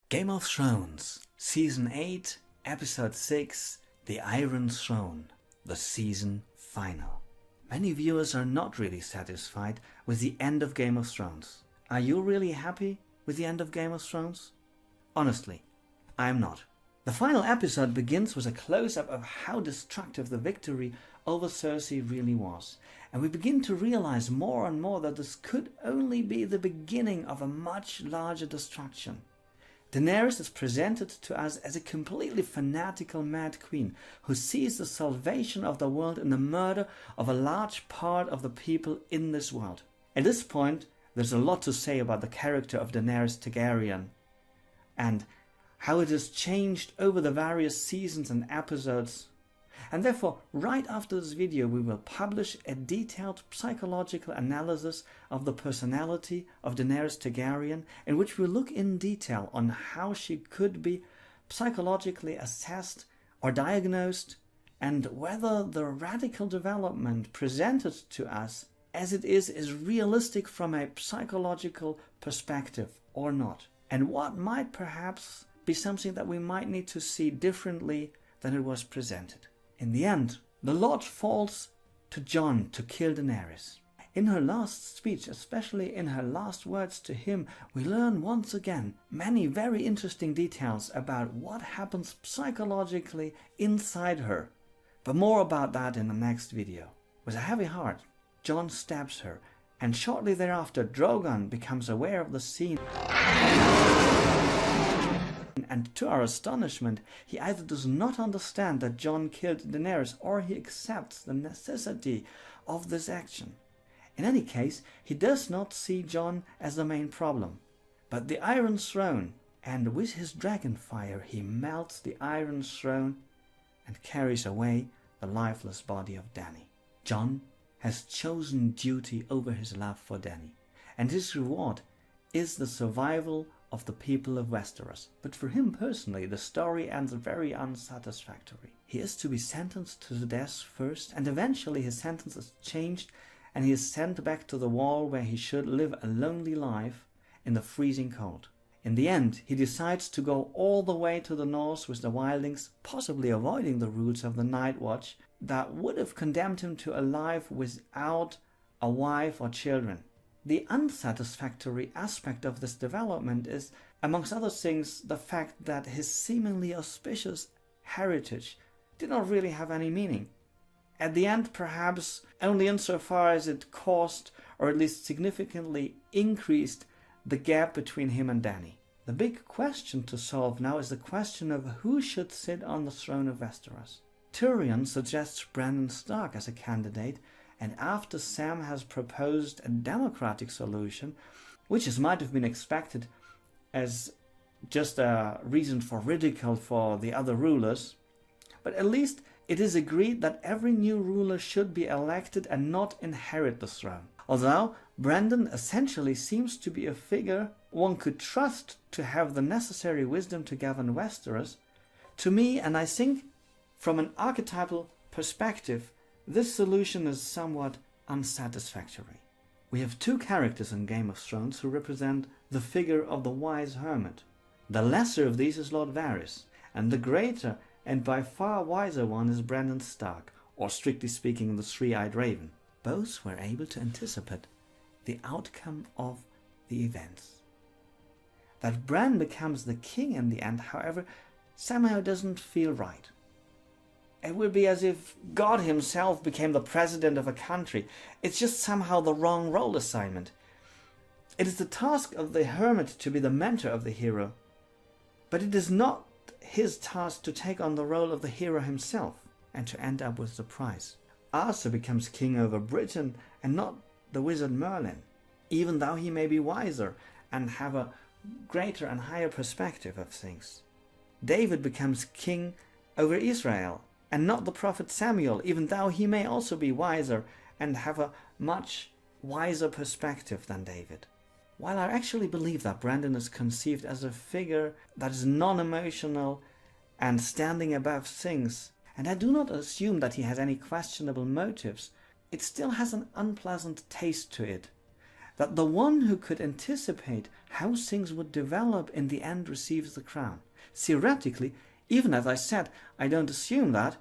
Game of Thrones, Season 8, Episode 6, The Iron Throne, the season final. Many viewers are not really satisfied with the end of Game of Thrones. Are you really happy with the end of Game of Thrones? Honestly, I'm not. The final episode begins with a close-up of how destructive the victory over Cersei really was, and we begin to realize more and more that this could only be the beginning of a much larger destruction. Daenerys is presented to us as a completely fanatical mad queen who sees the salvation of the world in the murder of a large part of the people in this world. At this point, there's a lot to say about the character of Daenerys Targaryen and how it has changed over the various seasons and episodes. And therefore, right after this video, we will publish a detailed psychological analysis of the personality of Daenerys Targaryen, in which we look in detail on how she could be psychologically assessed or diagnosed, and whether the radical development presented to us as it is realistic from a psychological perspective or not, and what might perhaps be something that we might need to see differently than it was presented. In the end, the lot falls to Jon to kill Daenerys. In her last speech, especially in her last words to him, we learn once again many very interesting details about what happens psychologically inside her. But more about that in the next video. With a heavy heart, Jon stabs her, and shortly thereafter Drogon becomes aware of the scene. And to our astonishment, he either does not understand that Jon killed Daenerys, or he accepts the necessity of this action. In any case, he does not see Jon as the main problem, but the Iron Throne, and with his dragon fire he melts the Iron Throne and carries away the lifeless body of Dany. Jon has chosen duty over his love for Dany, and his reward is the survival of the people of Westeros. But for him personally, the story ends very unsatisfactory. He is to be sentenced to the death first, and eventually his sentence is changed and he is sent back to the wall where he should live a lonely life in the freezing cold. In the end, he decides to go all the way to the north with the wildlings, possibly avoiding the rules of the Night Watch that would have condemned him to a life without a wife or children. The unsatisfactory aspect of this development is, amongst other things, the fact that his seemingly auspicious heritage did not really have any meaning. At the end, perhaps only insofar as it caused, or at least significantly increased, the gap between him and Dany. The big question to solve now is the question of who should sit on the throne of Westeros. Tyrion suggests Brandon Stark as a candidate, and after Sam has proposed a democratic solution, which as might have been expected as just a reason for ridicule for the other rulers, but at least it is agreed that every new ruler should be elected and not inherit the throne. Although Brandon essentially seems to be a figure one could trust to have the necessary wisdom to govern Westeros, to me, and I think from an archetypal perspective, this solution is somewhat unsatisfactory. We have two characters in Game of Thrones who represent the figure of the wise hermit. The lesser of these is Lord Varys, and the greater and by far wiser one is Brandon Stark, or strictly speaking the Three-Eyed Raven. Both were able to anticipate the outcome of the events. That Bran becomes the king in the end, however, somehow doesn't feel right. It would be as if God himself became the president of a country. It's just somehow the wrong role assignment. It is the task of the hermit to be the mentor of the hero, but it is not his task to take on the role of the hero himself and to end up with the prize. Arthur becomes king over Britain and not the wizard Merlin, even though he may be wiser and have a greater and higher perspective of things. David becomes king over Israel and not the prophet Samuel, even though he may also be wiser and have a much wiser perspective than David. While I actually believe that Brandon is conceived as a figure that is non-emotional and standing above things, and I do not assume that he has any questionable motives, it still has an unpleasant taste to it. that the one who could anticipate how things would develop in the end receives the crown. Theoretically, even as I said, I don't assume that,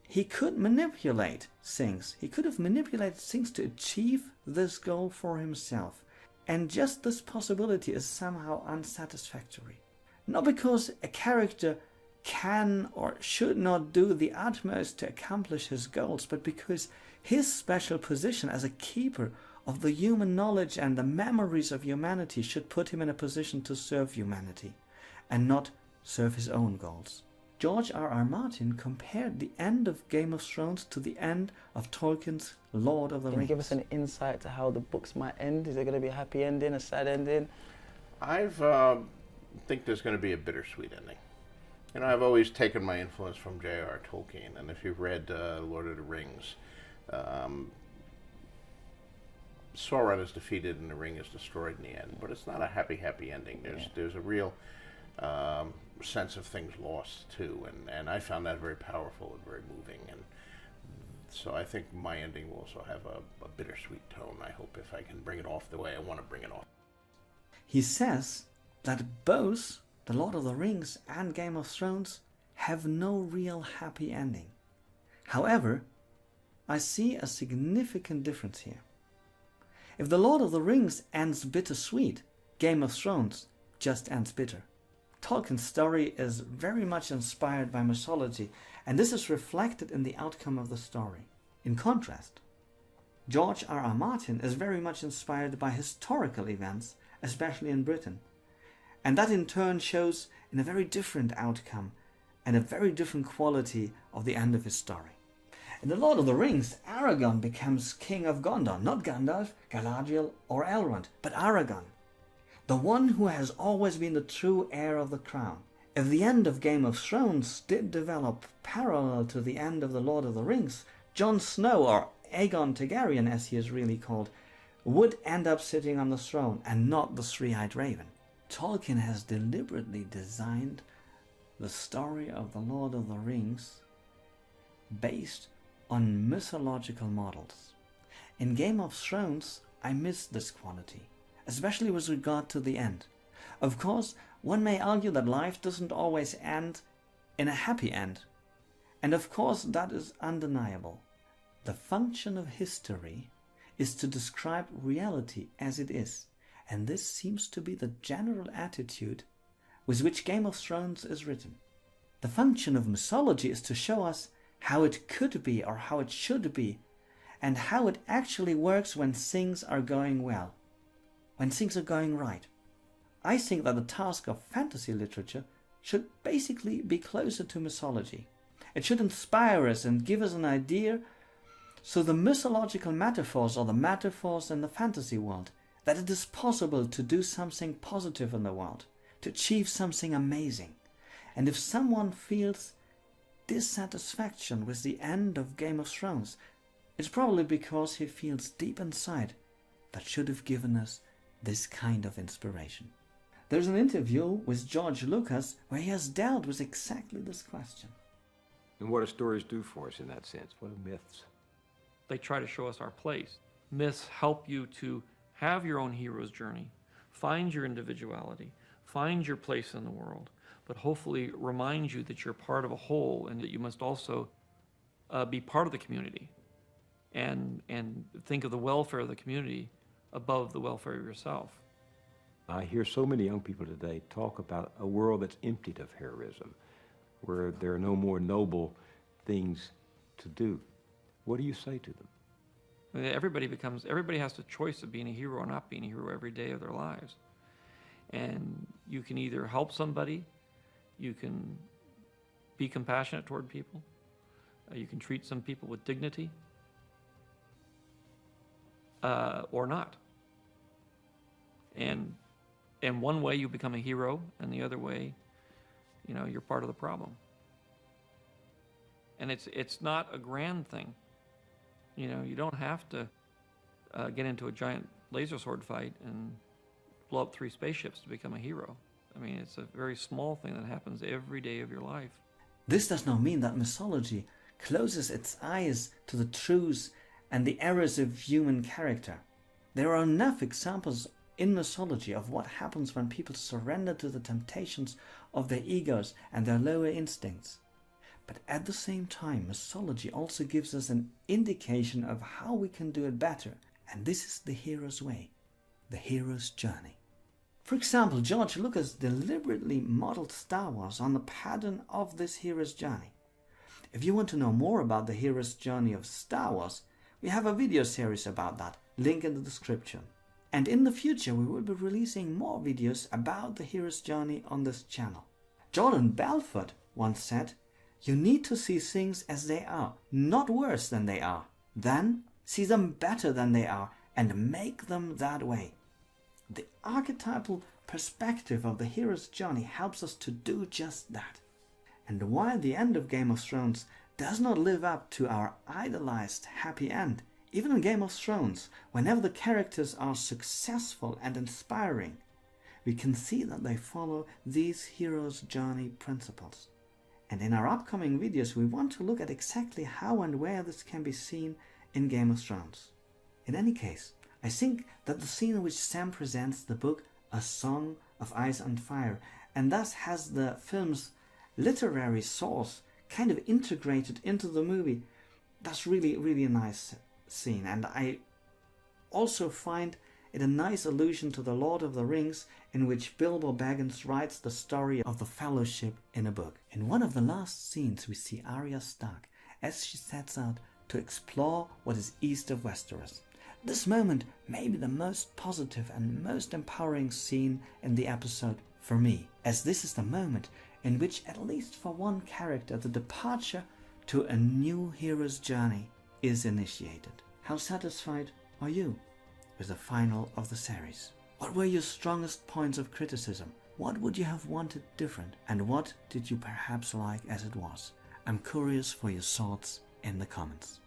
he could manipulate things. He could have manipulated things to achieve this goal for himself. And just this possibility is somehow unsatisfactory. Not because a character can or should not do the utmost to accomplish his goals, but because his special position as a keeper of the human knowledge and the memories of humanity should put him in a position to serve humanity and not serve his own goals. George R.R. Martin compared the end of Game of Thrones to the end of Tolkien's Lord of the Rings. Can you give us an insight to how the books might end? Is there going to be a happy ending, a sad ending? I think there's going to be a bittersweet ending. You know, I've always taken my influence from J.R. Tolkien, and if you've read Lord of the Rings, Sauron is defeated and the ring is destroyed in the end, but it's not a happy ending. There's a real sense of things lost too, and I found that very powerful and very moving, and so I think my ending will also have a bittersweet tone. I hope if I can bring it off the way I want to bring it off. He says that both The Lord of the Rings and Game of Thrones have no real happy ending. However, I see a significant difference here. If The Lord of the Rings ends bittersweet, Game of Thrones just ends bitter. Tolkien's story is very much inspired by mythology, and this is reflected in the outcome of the story. In contrast, George R.R. Martin is very much inspired by historical events, especially in Britain, and that in turn shows in a very different outcome and a very different quality of the end of his story. In The Lord of the Rings, Aragorn becomes king of Gondor, not Gandalf, Galadriel or Elrond, but Aragorn, the one who has always been the true heir of the crown. If the end of Game of Thrones did develop parallel to the end of The Lord of the Rings, Jon Snow, or Aegon Targaryen as he is really called, would end up sitting on the throne and not the three-eyed raven. Tolkien has deliberately designed the story of The Lord of the Rings based on mythological models. In Game of Thrones, I miss this quality, especially with regard to the end. Of course, one may argue that life doesn't always end in a happy end, and of course that is undeniable. The function of history is to describe reality as it is, and this seems to be the general attitude with which Game of Thrones is written. The function of mythology is to show us how it could be or how it should be, and how it actually works when things are going well, when things are going right. I think that the task of fantasy literature should basically be closer to mythology. It should inspire us and give us an idea, so the mythological metaphors or the metaphors in the fantasy world, that it is possible to do something positive in the world, to achieve something amazing. And if someone feels dissatisfaction with the end of Game of Thrones, it's probably because he feels deep inside that should have given us this kind of inspiration. There's an interview with George Lucas where he has dealt with exactly this question. And what do stories do for us in that sense? What are myths? They try to show us our place. Myths help you to have your own hero's journey, find your individuality, find your place in the world, but hopefully remind you that you're part of a whole and that you must also be part of the community and think of the welfare of the community above the welfare of yourself. I hear so many young people today talk about a world that's emptied of heroism, where there are no more noble things to do. What do you say to them? I mean, everybody has the choice of being a hero or not being a hero every day of their lives. And you can either help somebody, you can be compassionate toward people, you can treat some people with dignity, or not. And one way you become a hero, and the other way, you're part of the problem. And it's not a grand thing. You don't have to get into a giant laser sword fight and blow up 3 spaceships to become a hero. I mean, it's a very small thing that happens every day of your life. This does not mean that mythology closes its eyes to the truths and the errors of human character. There are enough examples in mythology of what happens when people surrender to the temptations of their egos and their lower instincts. But at the same time, mythology also gives us an indication of how we can do it better, and this is the hero's way, the hero's journey. For example, George Lucas deliberately modeled Star Wars on the pattern of this hero's journey. If you want to know more about the hero's journey of Star Wars, we have a video series about that, link in the description. And in the future we will be releasing more videos about the hero's journey on this channel. Jordan Belfort once said, "You need to see things as they are, not worse than they are. Then see them better than they are and make them that way." The archetypal perspective of the hero's journey helps us to do just that. And while the end of Game of Thrones does not live up to our idolized happy end, even in Game of Thrones, whenever the characters are successful and inspiring, we can see that they follow these hero's journey principles. And in our upcoming videos we want to look at exactly how and where this can be seen in Game of Thrones. In any case, I think that the scene in which Sam presents the book A Song of Ice and Fire, and thus has the film's literary source kind of integrated into the movie, that's really a nice scene. And I also find it a nice allusion to the Lord of the Rings, in which Bilbo Baggins writes the story of the Fellowship in a book. In one of the last scenes we see Arya Stark as she sets out to explore what is east of Westeros. This moment may be the most positive and most empowering scene in the episode for me, as this is the moment in which, at least for one character, the departure to a new hero's journey is initiated. How satisfied are you with the final of the series? What were your strongest points of criticism? What would you have wanted different? And what did you perhaps like as it was? I'm curious for your thoughts in the comments.